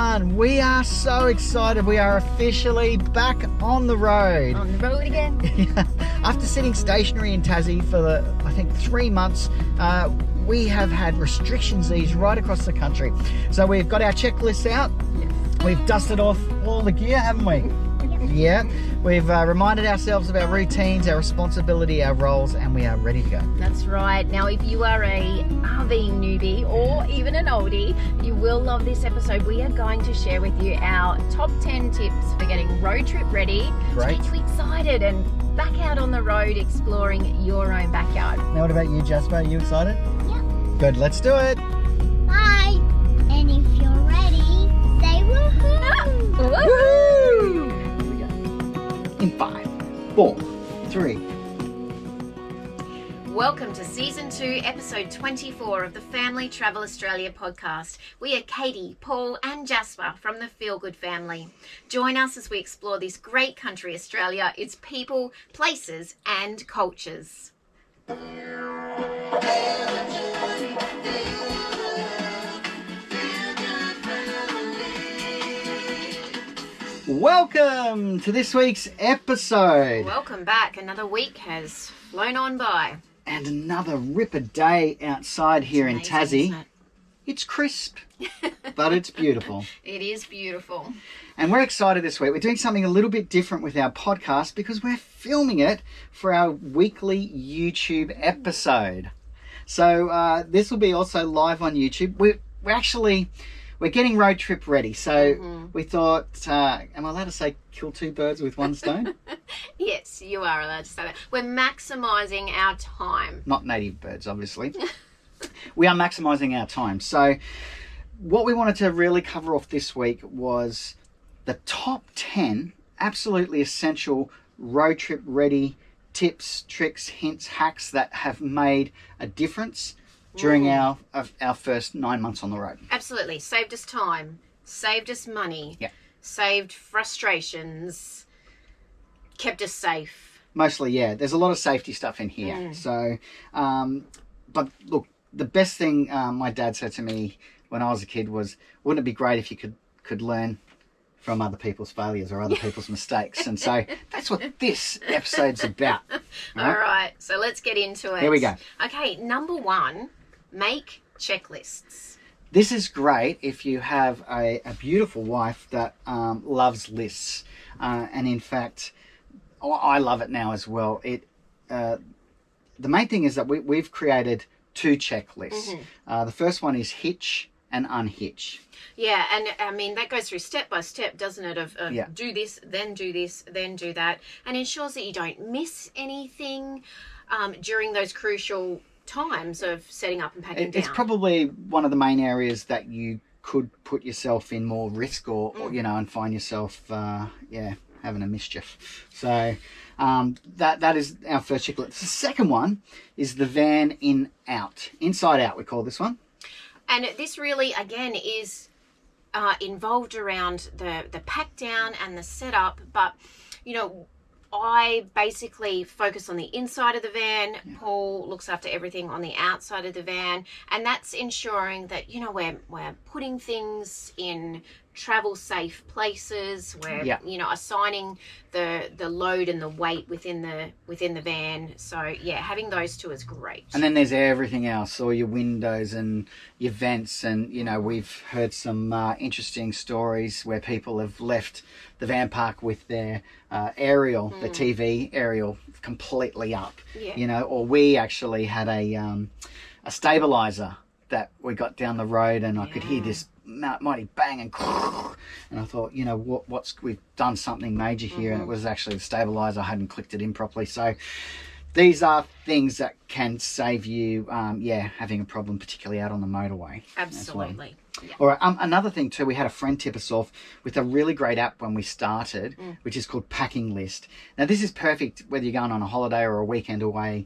everyone. We are so excited. We are officially back on the road. On the road again. After sitting stationary in Tassie for, I think, 3 months, we have had restrictions eased right across the country. So we've got our checklists out. Yes. We've dusted off all the gear, haven't we? Yeah. We've reminded ourselves of our routines, our responsibility, our roles, and we are ready to go. That's right. Now, if you are a RV newbie or even an oldie, you will love this episode. We are going to share with you our top 10 tips for getting road trip ready. Great. To get you excited and back out on the road exploring your own backyard. Now, what about you, Jasper? Are you excited? Yep. Good. Let's do it. Bye. And if you're ready, say woohoo. Woohoo! Here we go. In 5, 4, 3. Welcome to Season 2, Episode 24 of the Family Travel Australia podcast. We are Katie, Paul and Jasper from the Feel Good family. Join us as we explore this great country, Australia, its people, places and cultures. Welcome to this week's episode. Welcome back. Another week has flown on by. And another ripper day outside here in Amazing, Tassie. isn't it? It's crisp, but it's beautiful. It is beautiful. And we're excited this week. We're doing something a little bit different with our podcast because we're filming it for our weekly YouTube episode. So this will be also live on YouTube. We're getting road trip ready. So we thought, am I allowed to say kill two birds with one stone? Yes, you are allowed to say that. We're maximising our time. Not native birds, obviously. We are maximising our time. So what we wanted to really cover off this week was the top 10 absolutely essential road trip ready tips, tricks, hints, hacks that have made a difference during our first 9 months on the road. Absolutely. Saved us time. Saved us money. Yeah. Saved frustrations. Kept us safe. Mostly, yeah. There's a lot of safety stuff in here. So, but look, the best thing my dad said to me when I was a kid was, wouldn't it be great if you could learn from other people's failures or other people's mistakes? And so that's what this episode's about. All right. So let's get into it. Here we go. Okay. Number 1, make checklists. This is great if you have a beautiful wife that loves lists. And in fact, I love it now as well. The main thing is that we've created 2 checklists. The first one is hitch and unhitch. Yeah, and I mean, that goes through step by step, doesn't it? Of do this, then do this, then do that. And ensures that you don't miss anything during those crucial times of setting up and packing down. It's probably one of the main areas that you could put yourself in more risk or and find yourself, having a mischief. So that is our first checklist. The second one is the van inside out, we call this one. And this really, again, is involved around the pack down and the setup. But, I basically focus on the inside of the van. Yeah. Paul looks after everything on the outside of the van. And that's ensuring that, we're putting things in travel safe places. We're, assigning the load and the weight within the van. So, having those 2 is great. And then there's everything else, all your windows and your vents. And, we've heard some interesting stories where people have left the van park with their aerial, the TV aerial, completely up. Yeah. Or we actually had a stabilizer that we got down the road, and I could hear this mighty bang and I thought, we've done something major here, and it was actually the stabilizer. I hadn't clicked it in properly. So these are things that can save you having a problem, particularly out on the motorway. Absolutely. Yeah. All right. Another thing too, we had a friend tip us off with a really great app when we started, which is called Packing List. Now this is perfect whether you're going on a holiday or a weekend away,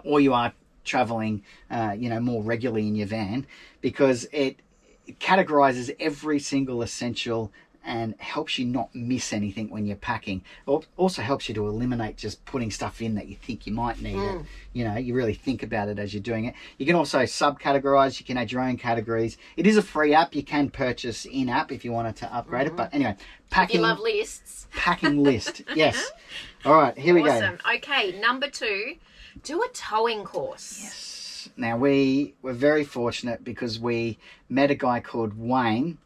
or you are traveling, more regularly in your van, because it categorizes every single essential and helps you not miss anything when you're packing. It also helps you to eliminate just putting stuff in that you think you might need it. You know, you really think about it as you're doing it. You can also subcategorize. You can add your own categories. It is a free app. You can purchase in-app if you wanted to upgrade it. But anyway, packing. If you love lists. Packing list. Yes. All right, here we go. Awesome. Okay, number 2, do a towing course. Yes. Now, we were very fortunate because we met a guy called Wayne,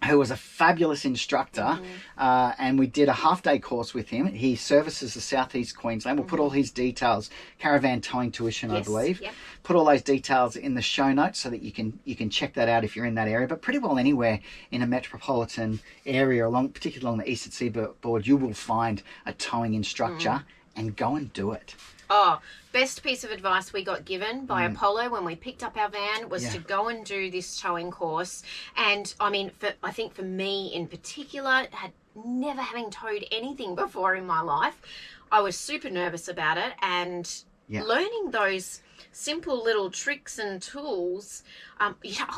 who was a fabulous instructor, and we did a half-day course with him. He services the southeast Queensland. We'll put all his details, caravan towing tuition, I believe. Yep. Put all those details in the show notes so that you can check that out if you're in that area. But pretty well anywhere in a metropolitan area, particularly along the eastern seaboard, you will find a towing instructor, and go and do it. Oh, best piece of advice we got given by Apollo when we picked up our van was to go and do this towing course. And I mean, I think for me in particular, never having towed anything before in my life, I was super nervous about it, and learning those simple little tricks and tools. I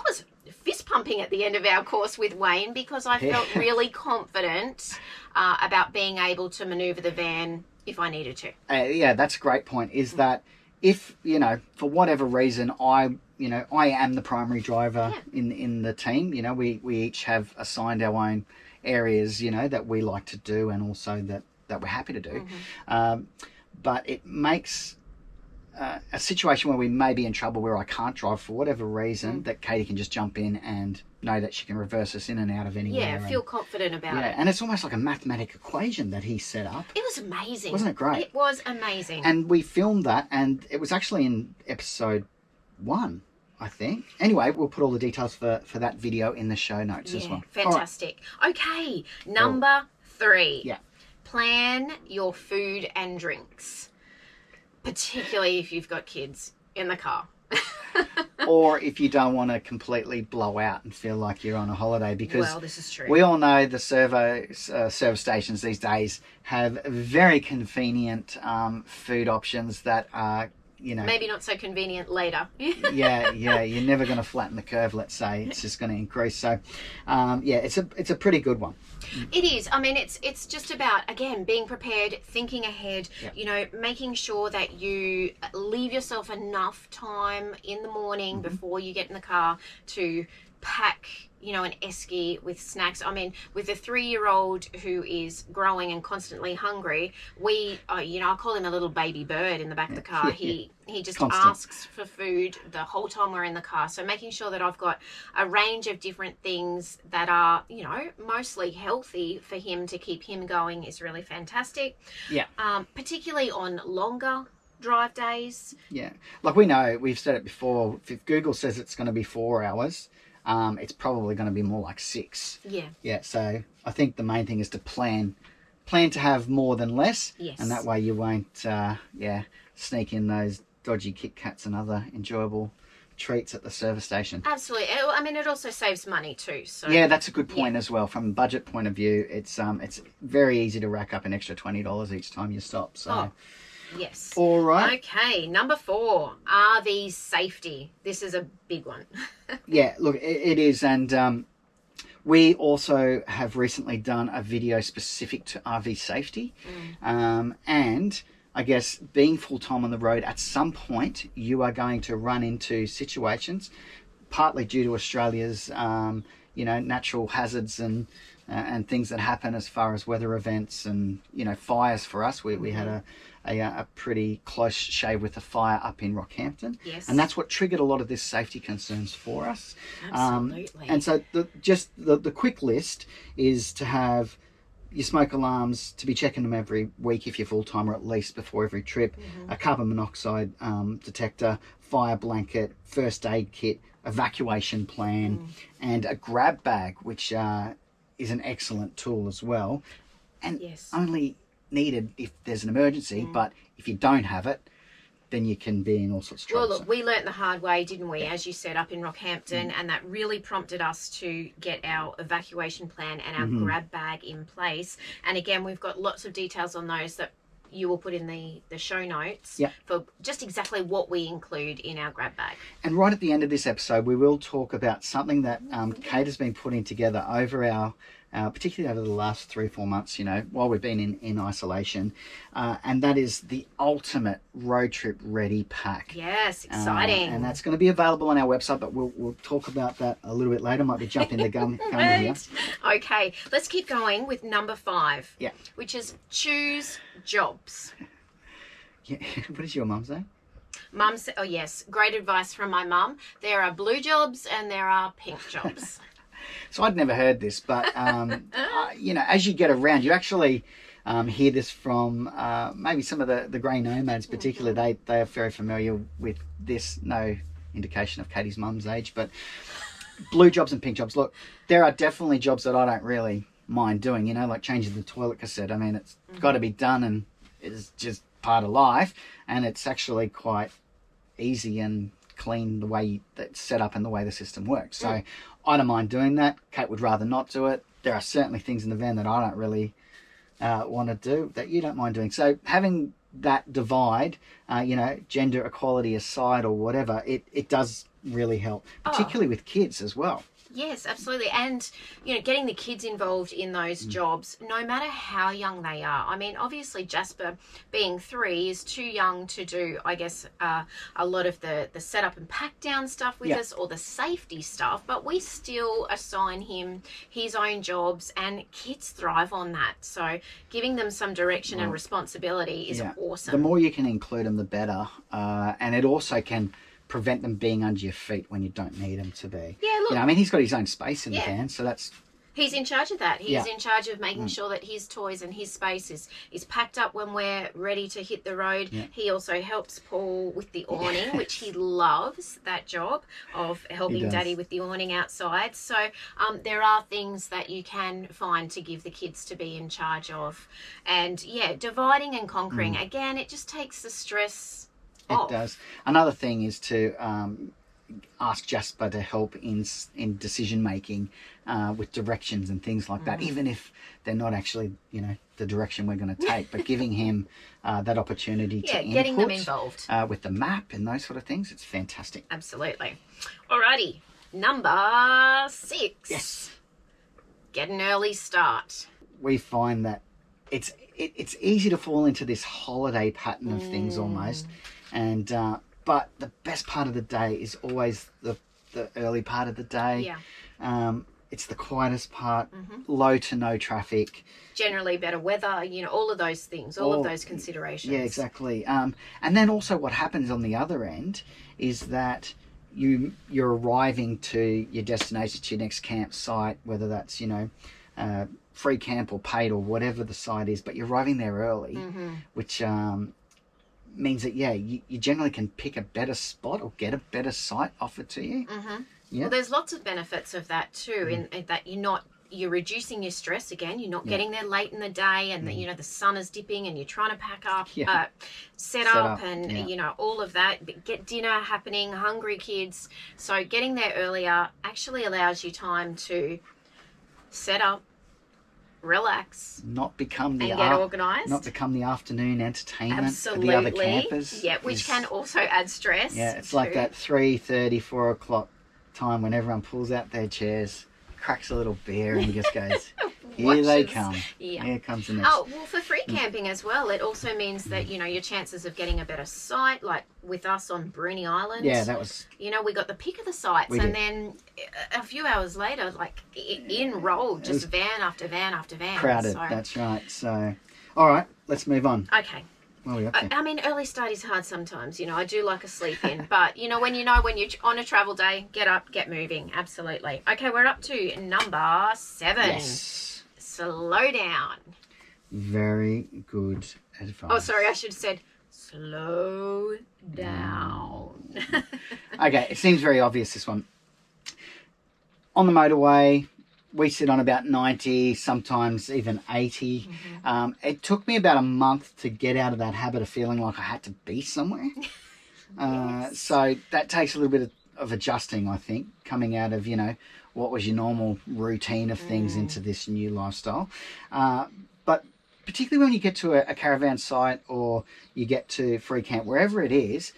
was fist pumping at the end of our course with Wayne because I felt really confident about being able to maneuver the van if I needed to. Yeah, that's a great point, is that if, you know, for whatever reason, I am the primary driver in the team, you know, we each have assigned our own areas, you know, that we like to do and also that we're happy to do. But it makes a situation where we may be in trouble where I can't drive for whatever reason, that Katie can just jump in and know that she can reverse us in and out of anywhere. Yeah, feel confident about it. And it's almost like a mathematic equation that he set up. It was amazing. Wasn't it great? It was amazing. And we filmed that, and it was actually in episode 1, I think. Anyway, we'll put all the details for that video in the show notes as well. Fantastic. Okay, number 3. Yeah. Plan your food and drinks, particularly if you've got kids in the car. Or if you don't want to completely blow out and feel like you're on a holiday, because this is true. We all know the service stations these days have very convenient food options that are, you know, maybe not so convenient later. yeah, you're never going to flatten the curve, let's say. It's just going to increase. So it's a pretty good one. It is. I mean, it's just about, again, being prepared, thinking ahead, you know, making sure that you leave yourself enough time in the morning before you get in the car to pack, you know, an esky with snacks. I mean, with a 3-year-old who is growing and constantly hungry, we, you know, I call him a little baby bird in the back of the car. He just asks for food the whole time we're in the car. So making sure that I've got a range of different things that are, you know, mostly healthy for him to keep him going is really fantastic. Yeah. Particularly on longer drive days. Yeah. Like we know, we've said it before, if Google says it's going to be 4 hours, it's probably going to be more like 6. Yeah. So I think the main thing is to plan to have more than less. Yes. And that way you won't, sneak in those dodgy Kit Kats and other enjoyable treats at the service station. Absolutely. I mean, it also saves money too. So yeah, that's a good point as well. From a budget point of view, it's very easy to rack up an extra $20 each time you stop. So. Yes. All right. Okay, number 4, RV safety. This is a big one. Yeah, look, it is. And we also have recently done a video specific to RV safety. And I guess being full-time on the road, at some point you are going to run into situations, partly due to Australia's, natural hazards and things that happen as far as weather events and, you know, fires for us. We had a pretty close shave with a fire up in Rockhampton. Yes. And that's what triggered a lot of this safety concerns for us. Absolutely. And so the quick list is to have your smoke alarms, to be checking them every week if you're full-time, or at least before every trip, a carbon monoxide detector, fire blanket, first aid kit, evacuation plan, and a grab bag, which is an excellent tool as well. And only needed if there's an emergency, but if you don't have it, then you can be in all sorts of trouble. Well, look, we learnt the hard way, didn't we, as you said, up in Rockhampton, and that really prompted us to get our evacuation plan and our grab bag in place. And again, we've got lots of details on those that you will put in the show notes for just exactly what we include in our grab bag. And right at the end of this episode, we will talk about something that Kate has been putting together over our particularly over the last 3 or 4 months, you know, while we've been in isolation. And that is the ultimate road trip ready pack. Yes, exciting. And that's going to be available on our website, but we'll talk about that a little bit later. Might be jumping the gun here. Okay, let's keep going with number 5. Yeah. Which is choose jobs. Yeah. What does your mum say? Mum said, oh yes, great advice from my mum. There are blue jobs and there are pink jobs. So I'd never heard this, but you know, as you get around, you actually hear this from maybe some of the grey nomads, particularly. They are very familiar with this. No indication of Katie's mum's age, but blue jobs and pink jobs. Look, there are definitely jobs that I don't really mind doing. You know, like changing the toilet cassette. I mean, it's got to be done, and it's just part of life, and it's actually quite easy and clean the way that's set up and the way the system works. So I don't mind doing that. Kate would rather not do it. There are certainly things in the van that I don't really want to do that you don't mind doing. So having that divide, you know, gender equality aside or whatever, it does really help, particularly with kids as well. Yes, absolutely. And, you know, getting the kids involved in those jobs, no matter how young they are. I mean, obviously Jasper, being 3, is too young to do, I guess, a lot of the setup and pack down stuff with us, or the safety stuff, but we still assign him his own jobs, and kids thrive on that. So giving them some direction and responsibility is awesome. The more you can include them, the better. And it also can prevent them being under your feet when you don't need them to be. Yeah, look. You know, I mean, he's got his own space in the van, so that's... He's in charge of that. He's in charge of making sure that his toys and his space is packed up when we're ready to hit the road. Yeah. He also helps Paul with the awning, which he loves, that job of helping Daddy with the awning outside. So there are things that you can find to give the kids to be in charge of. And, yeah, dividing and conquering. Again, it just takes the stress off. It does. Another thing is to ask Jasper to help in decision making with directions and things like that, even if they're not actually, you know, the direction we're going to take, but giving him that opportunity to input, getting them involved with the map and those sort of things. It's fantastic. Absolutely. Alrighty, number 6. Yes. Get an early start. We find that it's easy to fall into this holiday pattern of things almost, and but the best part of the day is always the early part of the day. Yeah. It's the quietest part, low to no traffic. Generally better weather, you know, all of those things, all of those considerations. Yeah, exactly. And then also what happens on the other end is that you're arriving to your destination, to your next campsite, whether that's, you know, free camp or paid or whatever the site is, but you're arriving there early, which means that, you generally can pick a better spot or get a better site offered to you. Yeah. Well, there's lots of benefits of that too, in that you're reducing your stress again. You're not getting there late in the day, and you know, the sun is dipping, and you're trying to pack up, set up, and you know, all of that. Get dinner happening, hungry kids. So getting there earlier actually allows you time to set up, relax, not become the get organised, not become the afternoon entertainment for the other campers. Yeah, which can also add stress. Yeah, it's like that 3:30, 4 o'clock time when everyone pulls out their chairs, cracks a little beer, and just goes, here they come. Yeah. Here comes the next. Oh, well, for free camping as well, it also means that, you know, your chances of getting a better site, like with us on Bruny Island. Yeah, that was... You know, we got the pick of the sites, and then a few hours later, like, in rolled just van after van after van. Crowded, that's right. So, all right, let's move on. Okay. I mean, early start is hard sometimes. You know, I do like a sleep in, but when you're on a travel day, get up, get moving. Absolutely. Okay, we're up to number 7. Yes. Slow down. Very good advice. Oh, sorry, I should have said slow down. Okay, it seems very obvious, this one. On the motorway, we sit on about 90, sometimes even 80. It took me about a month to get out of that habit of feeling like I had to be somewhere. So that takes a little bit of adjusting, I think, coming out of, you know, what was your normal routine of things into this new lifestyle. But particularly when you get to a caravan site or you get to free camp, wherever it is,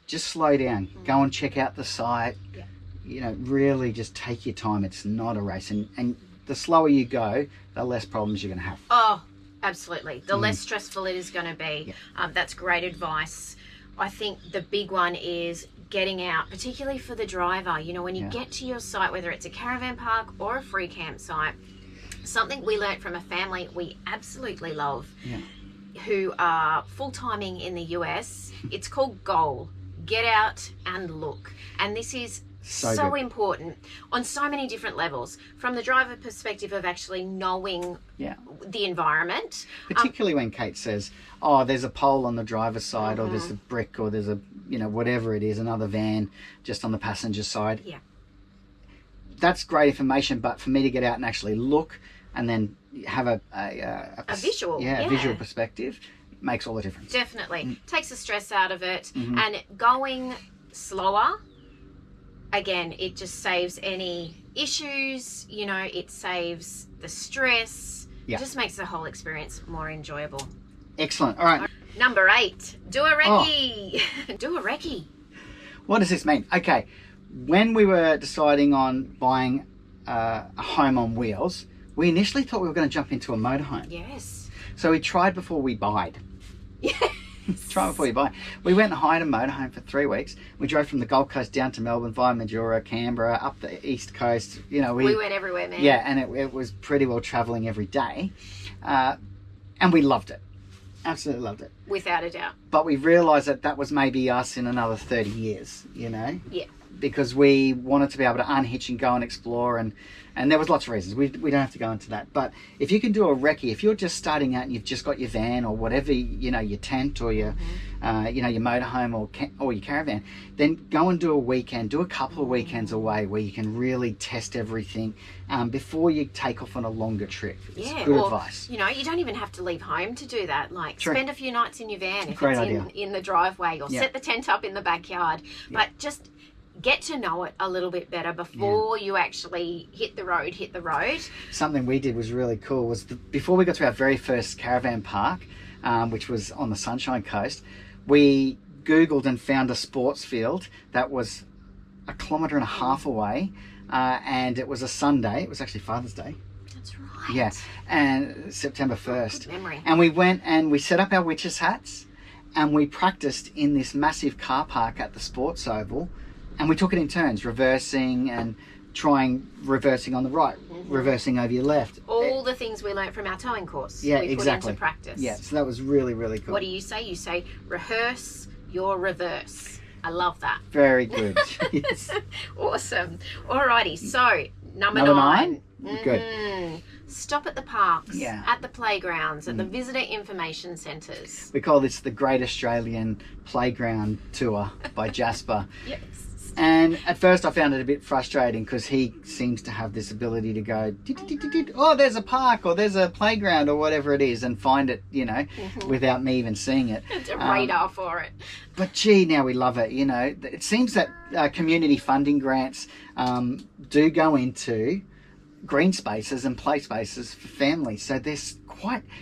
just slow down. Go and check out the site. Yeah. You know, really just take your time. It's not a race. And the slower you go, the less problems you're going to have. Oh, absolutely. The less stressful it is going to be. Yeah. That's great advice. I think the big one is getting out, particularly for the driver. You know, when you get to your site, whether it's a caravan park or a free campsite, something we learnt from a family we absolutely love, who are full-timing in the US, it's called GOAL, get out and look. And this is so important on so many different levels, from the driver perspective of actually knowing the environment. Particularly when Kate says, oh, there's a pole on the driver's side, or there's a brick, or there's a, you know, whatever it is, another van just on the passenger side. Yeah. That's great information, but for me to get out and actually look and then have a visual, a visual perspective makes all the difference. Definitely. Takes the stress out of it. And going slower, again, it just saves any issues, you know, it saves the stress. It just makes the whole experience more enjoyable. Excellent. All right. Number 8, do a recce. Do a recce. What does this mean? Okay, when we were deciding on buying a home on wheels, we initially thought we were going to jump into a motorhome. Yes. So we tried before we buyed. Try before you buy. We went and hired a motorhome for 3 weeks. We drove from the Gold Coast down to Melbourne via Majura, Canberra, up the East Coast. You know, we went everywhere, man. Yeah, and it was pretty well travelling every day. And we loved it. Absolutely loved it. Without a doubt. But we realised that that was maybe us in another 30 years, you know? Yeah. Because we wanted to be able to unhitch and go and explore, and there was lots of reasons. We don't have to go into that. But if you can do a recce, if you're just starting out and you've just got your van or whatever, you know, your tent or your, you know, your motorhome or your caravan, then go and do a weekend, do a couple of weekends away where you can really test everything before you take off on a longer trip. It's good advice. You know, you don't even have to leave home to do that. Like, spend a few nights in your van if Great it's idea. in the driveway, or set the tent up in the backyard. But just get to know it a little bit better before you actually hit the road. Something we did was really cool was before we got to our very first caravan park, which was on the Sunshine Coast, we Googled and found a sports field that was 1.5 kilometres away, and it was a Sunday. It was actually Father's Day. That's right. Yeah, and September 1st. Good memory. And we went and we set up our witches' hats, and we practiced in this massive car park at the sports oval. And we took it in turns, reversing and reversing on the right, reversing over your left. All the things we learnt from our towing course. Yeah, we exactly. put into practice. Yeah, so that was really, really cool. What do you say? You say, rehearse your reverse. I love that. Very good. Yes. Awesome. Alrighty, so number 9. Mm-hmm. Good. Stop at the parks, Yeah. at the playgrounds, at the visitor information centres. We call this the Great Australian Playground Tour by Jasper. Yes. And at first I found it a bit frustrating because he seems to have this ability to go, oh, there's a park or there's a playground or whatever it is, and find it, you know, without me even seeing it. It's a radar for it. But gee, now we love it, you know. It seems that community funding grants do go into green spaces and play spaces for families. So there's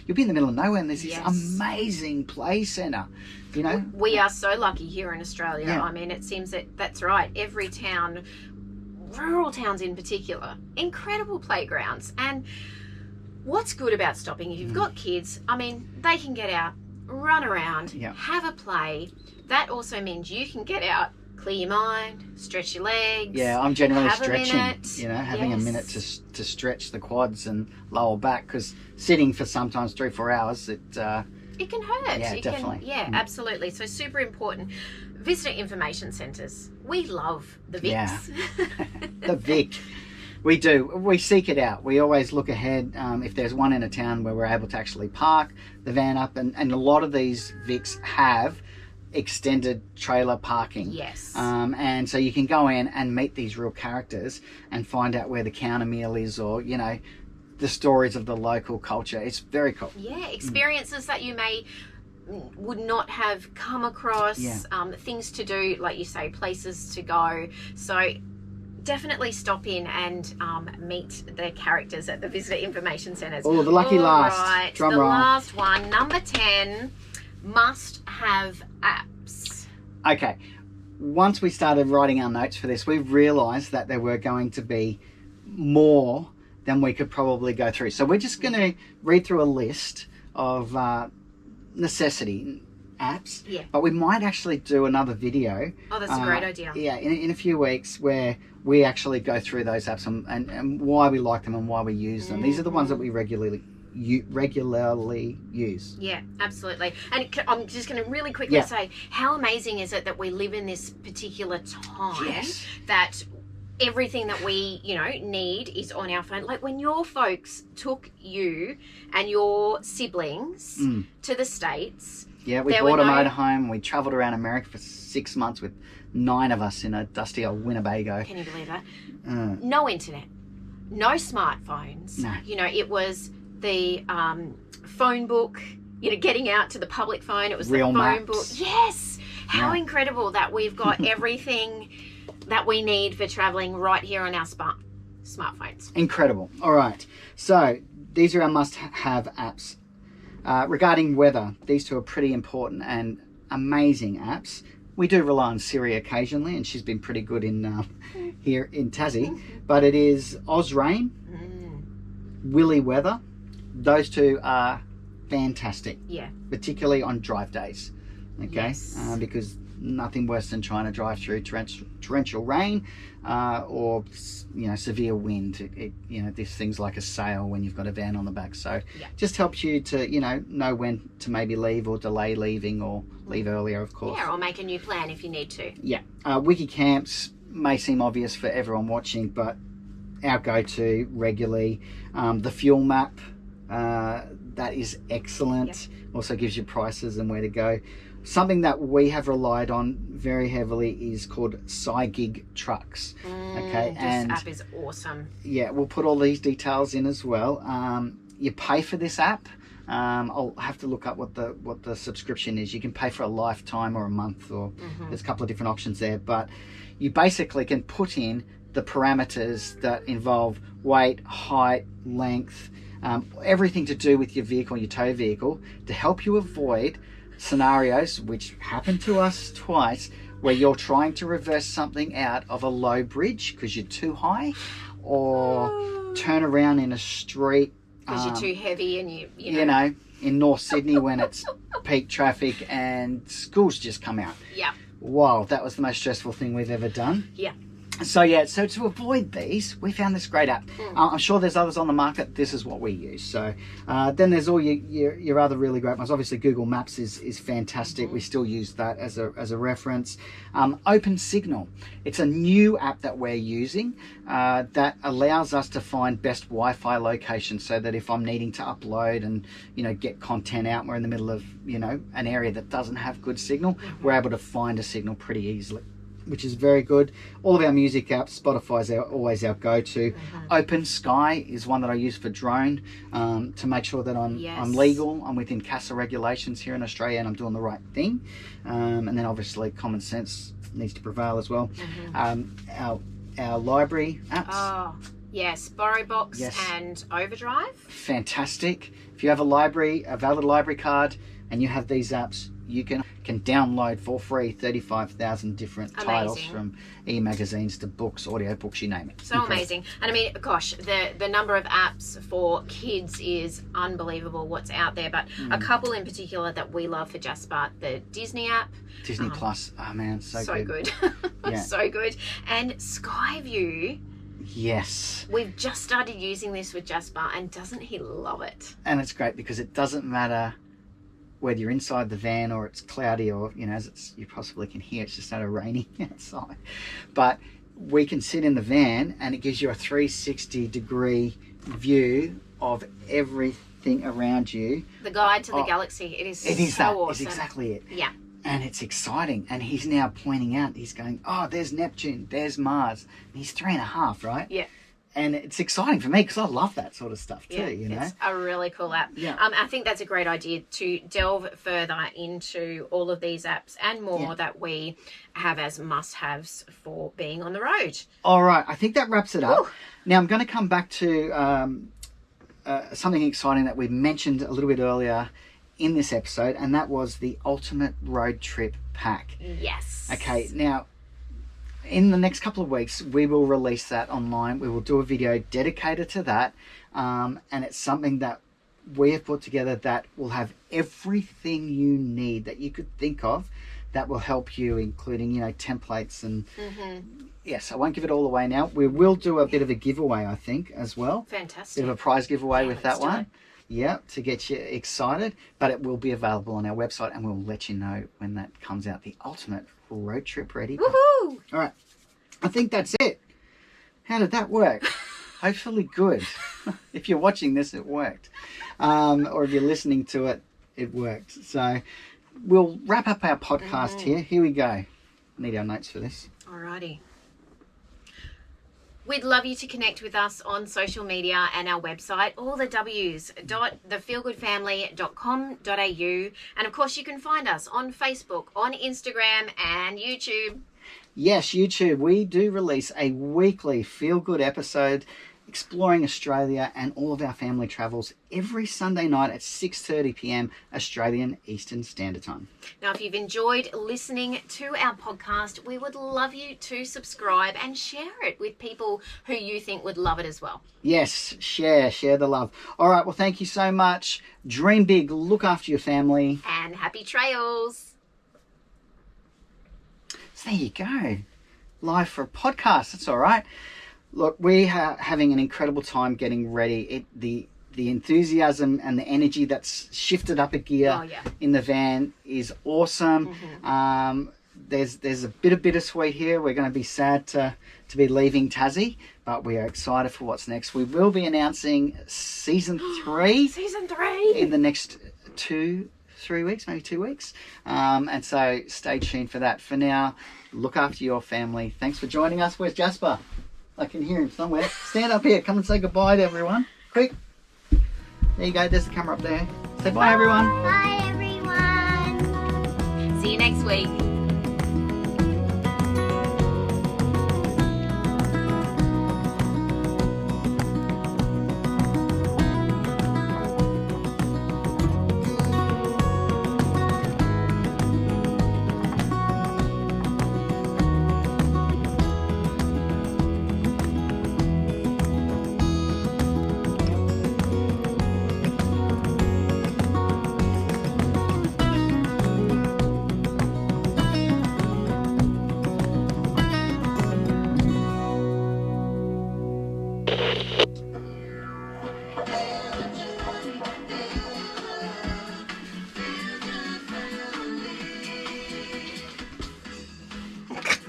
you'll be in the middle of nowhere and there's this amazing play centre, you know. We are so lucky here in Australia. Yeah. I mean, it seems that's right. Every town, rural towns in particular, incredible playgrounds. And what's good about stopping, if you've got kids, I mean, they can get out, run around, have a play. That also means you can get out, clear your mind, stretch your legs. Yeah, I'm generally have stretching, a minute. you know, having a minute to stretch the quads and lower back, because sitting for sometimes 3-4 hours, it can hurt. Yeah, definitely. Absolutely. So super important. Visitor information centres. We love the VICs. Yeah. The Vic. We do. We seek it out. We always look ahead. If there's one in a town where we're able to actually park the van up, and a lot of these Vics have extended trailer parking. Yes. And so you can go in and meet these real characters and find out where the counter meal is, or, you know, the stories of the local culture. It's very cool. Yeah, experiences that you would not have come across, things to do, like you say, places to go. So definitely stop in and meet the characters at the visitor information centres. Oh, the lucky last. Right, Drum the roll. last one, number 10, must have apps. Okay, once we started writing our notes for this, we realised that there were going to be more then we could probably go through. So we're just going to read through a list of necessity apps, but we might actually do another video. Oh, that's a great idea. Yeah, in a few weeks where we actually go through those apps and why we like them and why we use them. These are the ones that we regularly use. Yeah, absolutely. And I'm just going to really quickly say, how amazing is it that we live in this particular time that everything that we, you know, need is on our phone. Like when your folks took you and your siblings to the States. Yeah, we bought a motorhome. We travelled around America for 6 months with 9 of us in a dusty old Winnebago. Can you believe that? No internet, no smartphones. No. You know, it was the phone book, you know, getting out to the public phone. It was Real the phone maps. book. Yes. How incredible that we've got everything that we need for traveling right here on our smartphones. Incredible. All right. So these are our must-have apps. Regarding weather, these two are pretty important and amazing apps. We do rely on Siri occasionally, and she's been pretty good in here in Tassie. But it is Ozrain, Willy Weather. Those two are fantastic. Yeah. Particularly on drive days. Okay. Yes. Because nothing worse than trying to drive through torrential rain or, you know, severe wind. You know, there's things like a sail when you've got a van on the back. So just helps you to, you know when to maybe leave or delay leaving or leave earlier, of course. Yeah, or make a new plan if you need to. Yeah. Wiki Camps may seem obvious for everyone watching, but our go-to regularly. The fuel map, that is excellent. Also gives you prices and where to go. Something that we have relied on very heavily is called SciGig Trucks. Okay, and this app is awesome. Yeah, we'll put all these details in as well. You pay for this app. I'll have to look up what the subscription is. You can pay for a lifetime or a month, or there's a couple of different options there. But you basically can put in the parameters that involve weight, height, length, everything to do with your vehicle, your tow vehicle, to help you avoid scenarios, which happened to us twice, where you're trying to reverse something out of a low bridge because you're too high, or turn around in a street because you're too heavy and you know in North Sydney when it's peak traffic and schools just come out. Yeah. Wow, that was the most stressful thing we've ever done. Yeah. So to avoid these, we found this great app. I'm sure there's others on the market. This is what we use. So then there's all your other really great ones. Obviously Google Maps is fantastic. We still use that as a reference. Open Signal. It's a new app that we're using that allows us to find best Wi-Fi locations, so that if I'm needing to upload and get content out, we're in the middle of an area that doesn't have good signal, we're able to find a signal pretty easily, which is very good. All of our music apps, Spotify's always our go-to. Open Sky is one that I use for drone to make sure that I'm legal, I'm within CASA regulations here in Australia, and I'm doing the right thing. And then obviously common sense needs to prevail as well. Our library apps. Oh, yes, BorrowBox and Overdrive. Fantastic. If you have a valid library card, and you have these apps, you can download for free 35,000 different titles, from e-magazines to books, audio books, you name it. So amazing. And I mean, gosh, the number of apps for kids is unbelievable what's out there. But a couple in particular that we love for Jasper, the Disney app. Disney Plus, oh man, so good. Yeah. So good. And Skyview. Yes. We've just started using this with Jasper, and doesn't he love it? And it's great because it doesn't matter whether you're inside the van or it's cloudy, or as you possibly can hear, it's just started raining outside, but we can sit in the van and it gives you a 360-degree view of everything around you. The guide to the galaxy. It is awesome. It's exactly it. Yeah. And it's exciting. And he's now pointing out, he's going, oh, there's Neptune, there's Mars. And he's 3.5, right? Yeah. And it's exciting for me because I love that sort of stuff too, It's a really cool app. Yeah. I think that's a great idea to delve further into all of these apps and more that we have as must-haves for being on the road. All right. I think that wraps it up. Woo. Now I'm going to come back to something exciting that we mentioned a little bit earlier in this episode, and that was the Ultimate Road Trip Pack. Yes. Okay. Now, in the next couple of weeks, we will release that online. We will do a video dedicated to that. And it's something that we have put together that will have everything you need that you could think of that will help you, including, you know, templates and yes, I won't give it all away now. We will do a bit of a giveaway, I think, as well. Fantastic. Bit of a prize giveaway with that let's do one. it. Yeah, to get you excited. But it will be available on our website, and we'll let you know when that comes out. The ultimate road trip ready. Woohoo! All right. I think that's it. How did that work? Hopefully good. If you're watching this, it worked. Or if you're listening to it, it worked. So we'll wrap up our podcast here. Here we go. I need our notes for this. Alrighty. We'd love you to connect with us on social media and our website, all the W's, thefeelgoodfamily.com.au. And of course, you can find us on Facebook, on Instagram, and YouTube. Yes, YouTube. We do release a weekly feel-good episode exploring Australia and all of our family travels every Sunday night at 6:30 p.m. Australian Eastern Standard Time. Now, if you've enjoyed listening to our podcast, we would love you to subscribe and share it with people who you think would love it as well. Yes, share the love. All right, well, thank you so much. Dream big, look after your family. And happy trails. So there you go. Live for a podcast. That's all right. Look, we are having an incredible time getting ready. The enthusiasm and the energy that's shifted up a gear in the van is awesome. There's a bit of bittersweet here. We're going to be sad to be leaving Tassie, but we are excited for what's next. We will be announcing season 3. Season 3 in the next 2-3 weeks, maybe 2 weeks. And so stay tuned for that. For now, look after your family. Thanks for joining us. Where's Jasper? I can hear him somewhere. Stand up here. Come and say goodbye to everyone. Quick. There you go. There's the camera up there. Say bye, everyone. Bye, everyone. See you next week.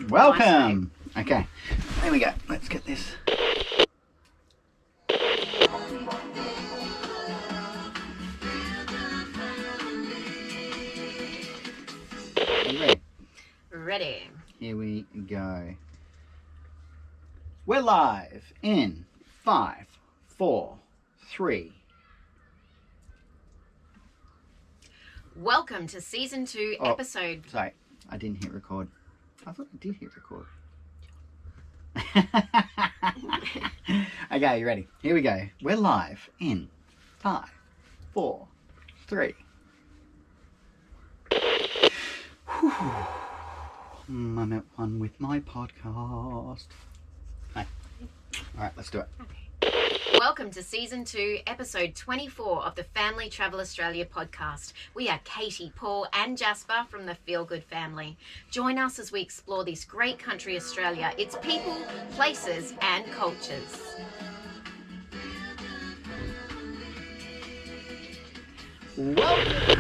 Welcome. Okay. There we go. Let's get this. Are you ready? Ready. Here we go. We're live in 5, 4, 3. Welcome to season 2, episode. Sorry, I didn't hit record. I thought I did hit record. Okay, you ready? Here we go. We're live in 5, 4, 3. I'm at one with my podcast. Hey. All right, let's do it. Welcome to season 2, episode 24 of the Family Travel Australia podcast. We are Katie, Paul, and Jasper from the Feel Good family. Join us as we explore this great country, Australia, its people, places, and cultures.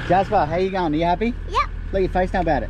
Jasper, how you going? Are you happy? Yep. Look at your face now about it.